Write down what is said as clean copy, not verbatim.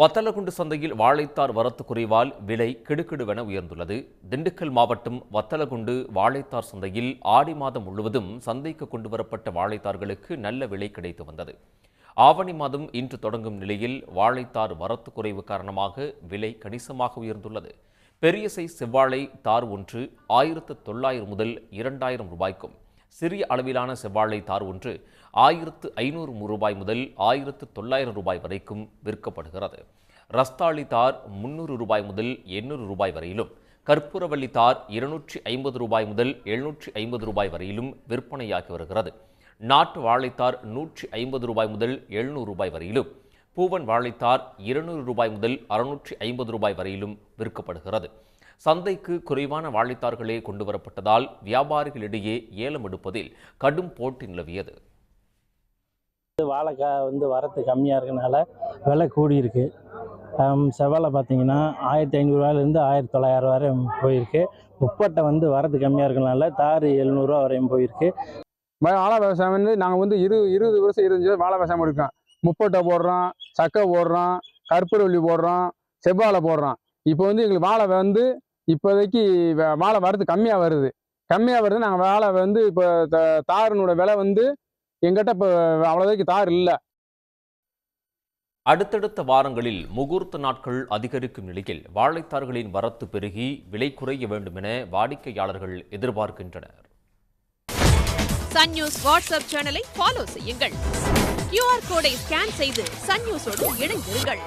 வத்தலகுண்டு சந்தையில் வாழைத்தார் வரத்து குறைவால் விலை கிடுகிடுவென உயர்ந்துள்ளது. திண்டுக்கல் மாவட்டம் வத்தலகுண்டு வாழைத்தார் சந்தையில் ஆடி மாதம் முழுவதும் சந்தைக்கு கொண்டுவரப்பட்ட வாழைத்தார்களுக்கு நல்ல விலை கிடைத்து வந்தது. ஆவணி மாதம் இன்று தொடங்கும் நிலையில் வாழைத்தார் வரத்து குறைவு காரணமாக விலை கணிசமாக உயர்ந்துள்ளது. பெரிய சைஸ் செவ்வாழை தார் ஒன்று 1900 முதல் 2000 ரூபாய்க்கும், சிறிய அளவிலான செவ்வாழை தார் ஒன்று 1500 ரூபாய் முதல் 1900 ரூபாய் வரைக்கும் விற்கப்படுகிறது. ரஸ்தாளி தார் 300 ரூபாய் முதல் 800 ரூபாய் வரையிலும், கற்பூரவள்ளி தார் 250 ரூபாய் முதல் 750 ரூபாய் வரையிலும் விற்பனையாகி வருகிறது. நாட்டு வாழைத்தார் 150 ரூபாய் முதல் 700 ரூபாய் வரையிலும், பூவன் வாழைத்தார் 200 ரூபாய் முதல் 650 ரூபாய் வரையிலும் விற்கப்படுகிறது. சந்தைக்கு குறைவான வாழைத்தார்களே கொண்டுவரப்பட்டதால் வியாபாரிகளிடையே ஏலம் எடுப்பதில் கடும் போட்டி நிலவியது. வாழைக்காய் வரத்து கம்மியாக இருக்கனால விலை கூடியிருக்கு. செவ்வாழை பார்த்தீங்கன்னா 1500 ரூபாயிலேருந்து 1900 வரை போயிருக்கு. முப்பட்டை வரத்து கம்மியாக இருக்கனால தார் 700 ரூபா வரையும் போயிருக்கு. வாழை விவசாயம் நாங்கள் 20 வருஷம் 25 வாழை விவசாயம் எடுக்கோம். முப்பட்டை போடுறோம், சக்கை போடுறோம், கற்பூரவள்ளி போடுறோம், செவ்வாழை போடுறோம். இப்போ எங்களுக்கு வாழை இப்போதைக்கு வாழை வரது கம்மியாக வருது. நாங்கள் வாழை இப்போ தாரினோட விலை எங்கிட்ட இப்போ அவ்வளோதைக்கு தார் இல்லை. அடுத்தடுத்த வாரங்களில் முகூர்த்த நாட்கள் அதிகரிக்கும் நிலையில் வாழைத்தார்களின் வரத்து பெருகி விலை குறைய வேண்டும் என வாடிக்கையாளர்கள் எதிர்பார்க்கின்றனர். சன் நியூஸ் வாட்ஸ்அப் சேனலை ஃபாலோ செய்யுங்கள். QR கோடை ஸ்கேன் செய்து சன் நியூஸோடு இணைந்திருங்கள்.